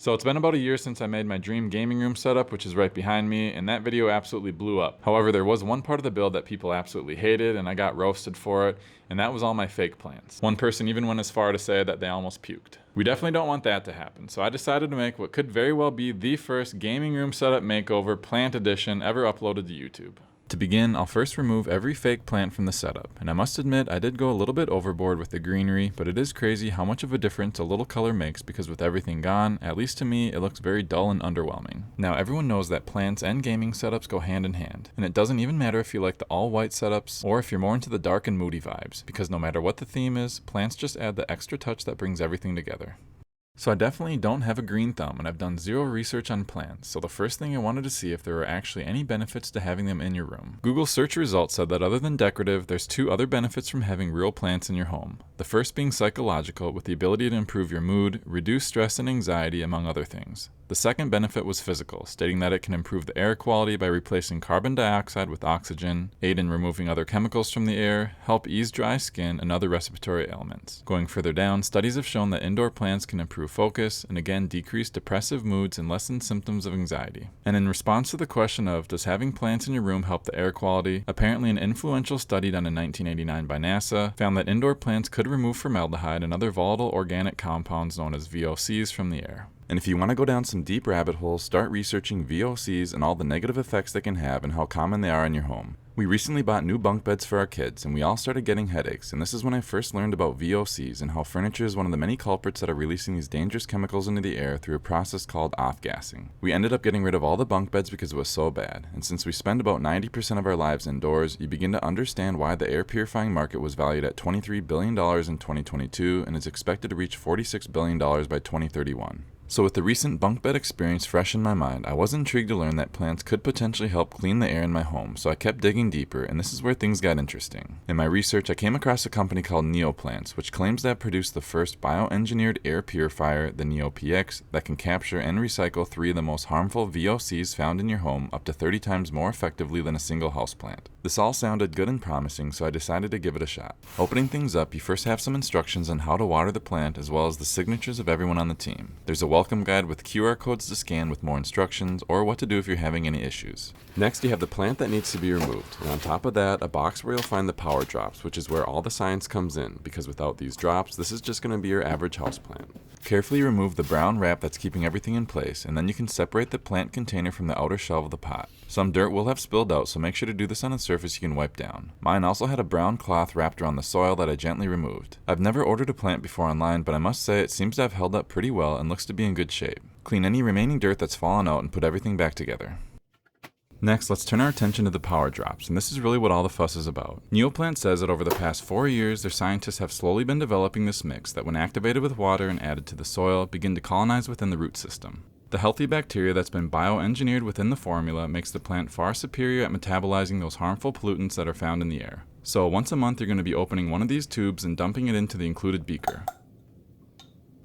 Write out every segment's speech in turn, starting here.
So it's been about a year since I made my dream gaming room setup, which is right behind me, and that video absolutely blew up. However, there was one part of the build that people absolutely hated, and I got roasted for it, and that was all my fake plants. One person even went as far to say that they almost puked. We definitely don't want that to happen, so I decided to make what could very well be the first gaming room setup makeover plant edition ever uploaded to YouTube. To begin, I'll first remove every fake plant from the setup, and I must admit I did go a little bit overboard with the greenery, but it is crazy how much of a difference a little color makes because with everything gone, at least to me, it looks very dull and underwhelming. Now everyone knows that plants and gaming setups go hand in hand, and it doesn't even matter if you like the all-white setups or if you're more into the dark and moody vibes, because no matter what the theme is, plants just add the extra touch that brings everything together. So I definitely don't have a green thumb, and I've done zero research on plants, so the first thing I wanted to see if there were actually any benefits to having them in your room. Google search results said that other than decorative, there's two other benefits from having real plants in your home. The first being psychological, with the ability to improve your mood, reduce stress and anxiety, among other things. The second benefit was physical, stating that it can improve the air quality by replacing carbon dioxide with oxygen, aid in removing other chemicals from the air, help ease dry skin, and other respiratory ailments. Going further down, studies have shown that indoor plants can improve focus, and again decrease depressive moods and lessen symptoms of anxiety. And in response to the question of, does having plants in your room help the air quality, apparently an influential study done in 1989 by NASA found that indoor plants could remove formaldehyde and other volatile organic compounds known as VOCs from the air. And if you want to go down some deep rabbit holes, start researching VOCs and all the negative effects they can have and how common they are in your home. We recently bought new bunk beds for our kids, and we all started getting headaches, and this is when I first learned about VOCs and how furniture is one of the many culprits that are releasing these dangerous chemicals into the air through a process called off-gassing. We ended up getting rid of all the bunk beds because it was so bad, and since we spend about 90% of our lives indoors, you begin to understand why the air purifying market was valued at $23 billion in 2022 and is expected to reach $46 billion by 2031. So with the recent bunk bed experience fresh in my mind, I was intrigued to learn that plants could potentially help clean the air in my home, so I kept digging deeper, and this is where things got interesting. In my research, I came across a company called Neoplants, which claims to have produced the first bioengineered air purifier, the Neo Px, that can capture and recycle 3 of the most harmful VOCs found in your home up to 30 times more effectively than a single houseplant. This all sounded good and promising, so I decided to give it a shot. Opening things up, you first have some instructions on how to water the plant as well as the signatures of everyone on the team. There's a welcome guide with QR codes to scan with more instructions or what to do if you're having any issues. Next, you have the plant that needs to be removed, and on top of that, a box where you'll find the power drops, which is where all the science comes in, because without these drops, this is just going to be your average houseplant. Carefully remove the brown wrap that's keeping everything in place, and then you can separate the plant container from the outer shell of the pot. Some dirt will have spilled out, so make sure to do this on a surface you can wipe down. Mine also had a brown cloth wrapped around the soil that I gently removed. I've never ordered a plant before online, but I must say it seems to have held up pretty well and looks to be in good shape. Clean any remaining dirt that's fallen out and put everything back together. Next, let's turn our attention to the power drops, and this is really what all the fuss is about. Neoplant says that over the past 4 years, their scientists have slowly been developing this mix that when activated with water and added to the soil, begin to colonize within the root system. The healthy bacteria that's been bioengineered within the formula makes the plant far superior at metabolizing those harmful pollutants that are found in the air. So once a month, you're going to be opening one of these tubes and dumping it into the included beaker.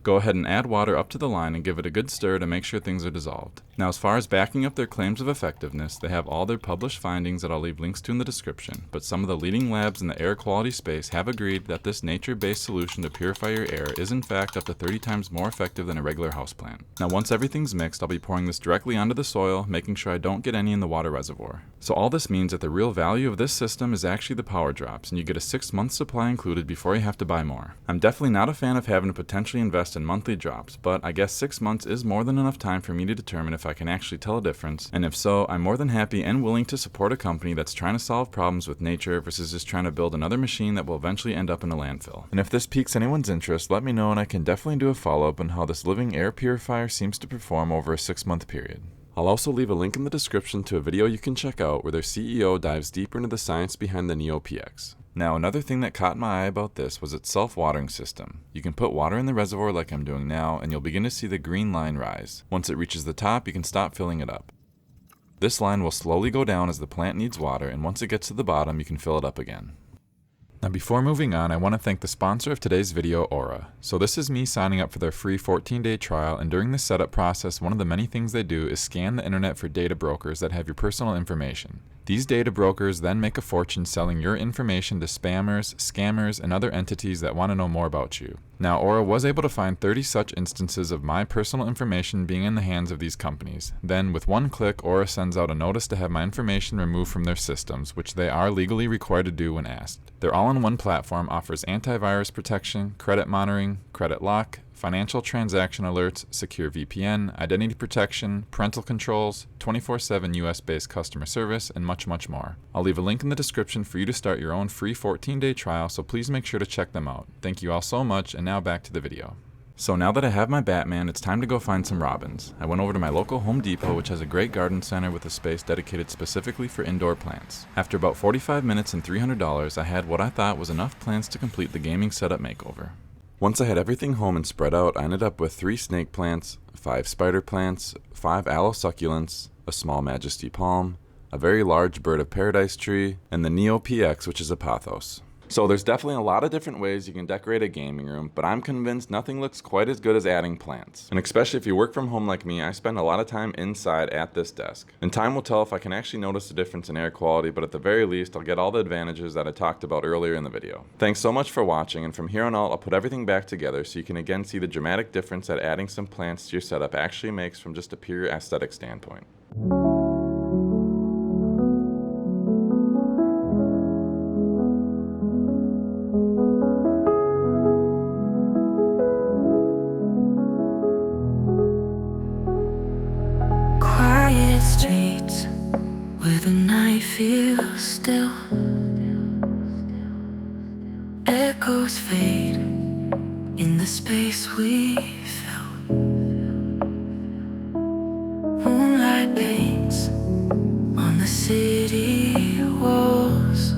Go ahead and add water up to the line and give it a good stir to make sure things are dissolved. Now, as far as backing up their claims of effectiveness, they have all their published findings that I'll leave links to in the description, but some of the leading labs in the air quality space have agreed that this nature-based solution to purify your air is in fact up to 30 times more effective than a regular houseplant. Now, once everything's mixed, I'll be pouring this directly onto the soil, making sure I don't get any in the water reservoir. So all this means that the real value of this system is actually the power drops, and you get a 6-month supply included before you have to buy more. I'm definitely not a fan of having to potentially invest in monthly drops, but I guess 6 months is more than enough time for me to determine if I can actually tell a difference, and if so, I'm more than happy and willing to support a company that's trying to solve problems with nature versus just trying to build another machine that will eventually end up in a landfill. And if this piques anyone's interest, let me know and I can definitely do a follow-up on how this living air purifier seems to perform over a 6-month period. I'll also leave a link in the description to a video you can check out where their CEO dives deeper into the science behind the Neo Px. Now, another thing that caught my eye about this was its self-watering system. You can put water in the reservoir like I'm doing now, and you'll begin to see the green line rise. Once it reaches the top, you can stop filling it up. This line will slowly go down as the plant needs water, and once it gets to the bottom, you can fill it up again. Now before moving on, I want to thank the sponsor of today's video, Aura. So this is me signing up for their free 14-day trial, and during the setup process, one of the many things they do is scan the internet for data brokers that have your personal information. These data brokers then make a fortune selling your information to spammers, scammers, and other entities that want to know more about you. Now, Aura was able to find 30 such instances of my personal information being in the hands of these companies. Then, with one click, Aura sends out a notice to have my information removed from their systems, which they are legally required to do when asked. Their all-in-one platform offers antivirus protection, credit monitoring, credit lock, financial transaction alerts, secure VPN, identity protection, parental controls, 24/7 US-based customer service, and much, much more. I'll leave a link in the description for you to start your own free 14-day trial, so please make sure to check them out. Thank you all so much, and now back to the video. So now that I have my Batman, it's time to go find some robins. I went over to my local Home Depot, which has a great garden center with a space dedicated specifically for indoor plants. After about 45 minutes and $300, I had what I thought was enough plants to complete the gaming setup makeover. Once I had everything home and spread out, I ended up with 3 snake plants, 5 spider plants, 5 aloe succulents, a small majesty palm, a very large bird of paradise tree, and the Neo Px, which is a pothos. So there's definitely a lot of different ways you can decorate a gaming room, but I'm convinced nothing looks quite as good as adding plants. And especially if you work from home like me, I spend a lot of time inside at this desk. And time will tell if I can actually notice a difference in air quality, but at the very least, I'll get all the advantages that I talked about earlier in the video. Thanks so much for watching, and from here on out, I'll put everything back together so you can again see the dramatic difference that adding some plants to your setup actually makes from just a pure aesthetic standpoint. Streets where the night feels still, echoes fade in the space we fill. Moonlight paints on the city walls.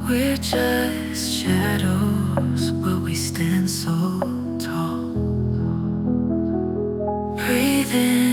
We're just shadows, but we stand so tall. Breathing